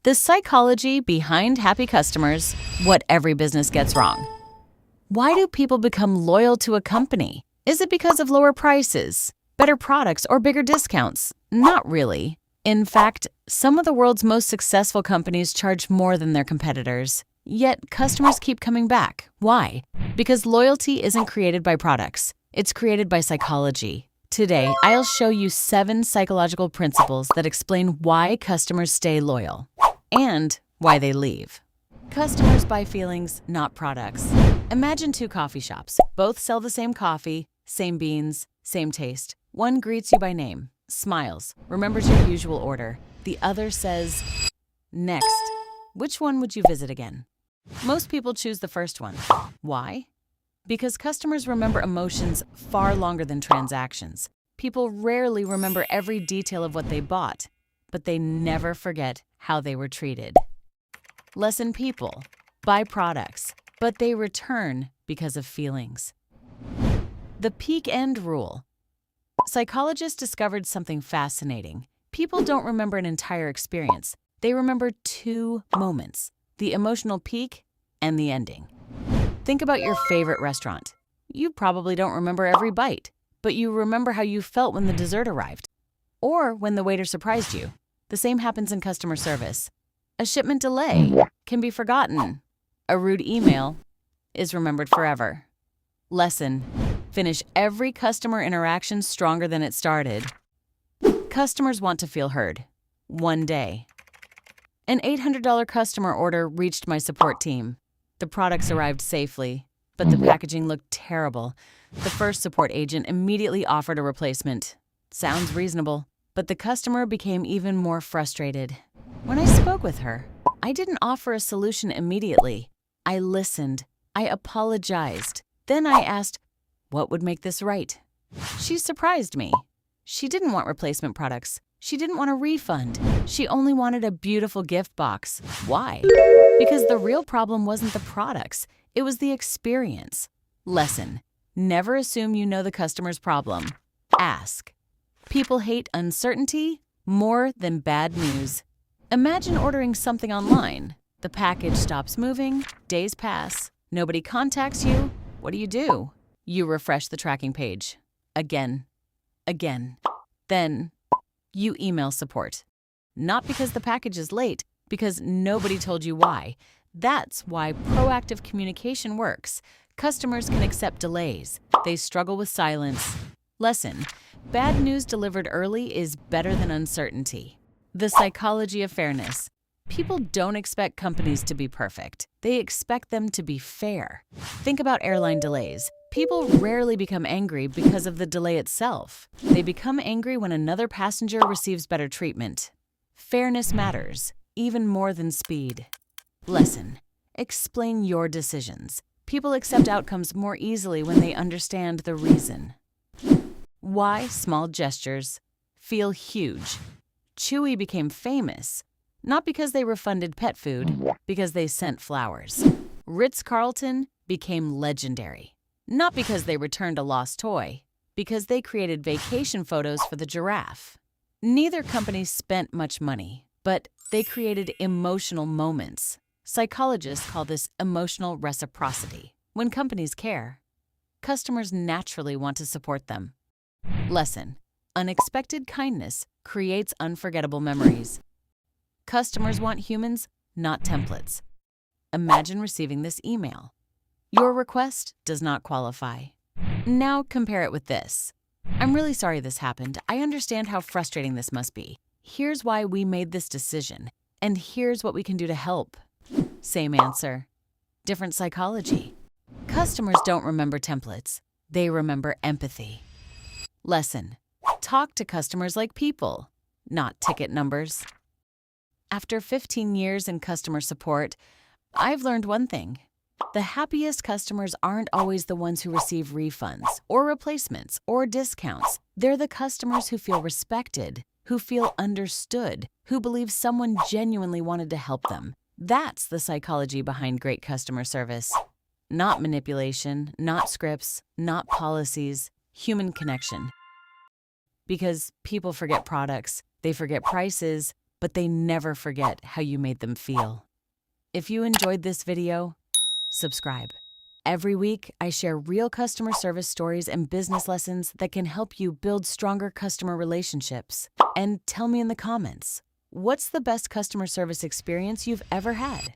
The psychology behind happy customers, what every business gets wrong. Why do people become loyal to a company? Is it because of lower prices, better products, or bigger discounts? Not really. In fact, some of the world's most successful companies charge more than their competitors. Yet, customers keep coming back. Why? Because loyalty isn't created by products. It's created by psychology. Today, I'll show you 7 psychological principles that explain why customers stay loyal and why they leave. Customers buy feelings, not products. Imagine 2 coffee shops. Both sell the same coffee, same beans, same taste. One greets you by name, smiles, remembers your usual order. The other says, "Next." Which one would you visit again? Most people choose the first one. Why? Because customers remember emotions far longer than transactions. People rarely remember every detail of what they bought, but they never forget how they were treated. Lesson: people buy products, but they return because of feelings. The peak end rule. Psychologists discovered something fascinating. People don't remember an entire experience. They remember 2 moments, the emotional peak and the ending. Think about your favorite restaurant. You probably don't remember every bite, but you remember how you felt when the dessert arrived, or when the waiter surprised you. The same happens in customer service. A shipment delay can be forgotten. A rude email is remembered forever. Lesson: finish every customer interaction stronger than it started. Customers want to feel heard. One day, an $800 customer order reached my support team. The products arrived safely, but the packaging looked terrible. The first support agent immediately offered a replacement. Sounds reasonable, but the customer became even more frustrated. When I spoke with her, I didn't offer a solution immediately. I listened. I apologized. Then I asked, what would make this right? She surprised me. She didn't want replacement products. She didn't want a refund. She only wanted a beautiful gift box. Why? Because the real problem wasn't the products. It was the experience. Lesson: never assume you know the customer's problem. Ask. People hate uncertainty more than bad news. Imagine ordering something online. The package stops moving, days pass, nobody contacts you. What do? You refresh the tracking page. Again. Then you email support. Not because the package is late, because nobody told you why. That's why proactive communication works. Customers can accept delays. They struggle with silence. Lesson: bad news delivered early is better than uncertainty. The psychology of fairness. People don't expect companies to be perfect. They expect them to be fair. Think about airline delays. People rarely become angry because of the delay itself. They become angry when another passenger receives better treatment. Fairness matters, even more than speed. Lesson: explain your decisions. People accept outcomes more easily when they understand the reason. Why small gestures feel huge. Chewy became famous, not because they refunded pet food, because they sent flowers. Ritz-Carlton became legendary, not because they returned a lost toy, because they created vacation photos for the giraffe. Neither company spent much money, but they created emotional moments. Psychologists call this emotional reciprocity. When companies care, customers naturally want to support them. Lesson: unexpected kindness creates unforgettable memories. Customers want humans, not templates. Imagine receiving this email. Your request does not qualify. Now compare it with this. I'm really sorry this happened. I understand how frustrating this must be. Here's why we made this decision, and here's what we can do to help. Same answer, different psychology. Customers don't remember templates. They remember empathy. Lesson: talk to customers like people, not ticket numbers. After 15 years in customer support, I've learned one thing. The happiest customers aren't always the ones who receive refunds or replacements or discounts. They're the customers who feel respected, who feel understood, who believe someone genuinely wanted to help them. That's the psychology behind great customer service. Not manipulation, not scripts, not policies, human connection. Because people forget products, they forget prices, but they never forget how you made them feel. If you enjoyed this video, subscribe. Every week, I share real customer service stories and business lessons that can help you build stronger customer relationships. And tell me in the comments, what's the best customer service experience you've ever had?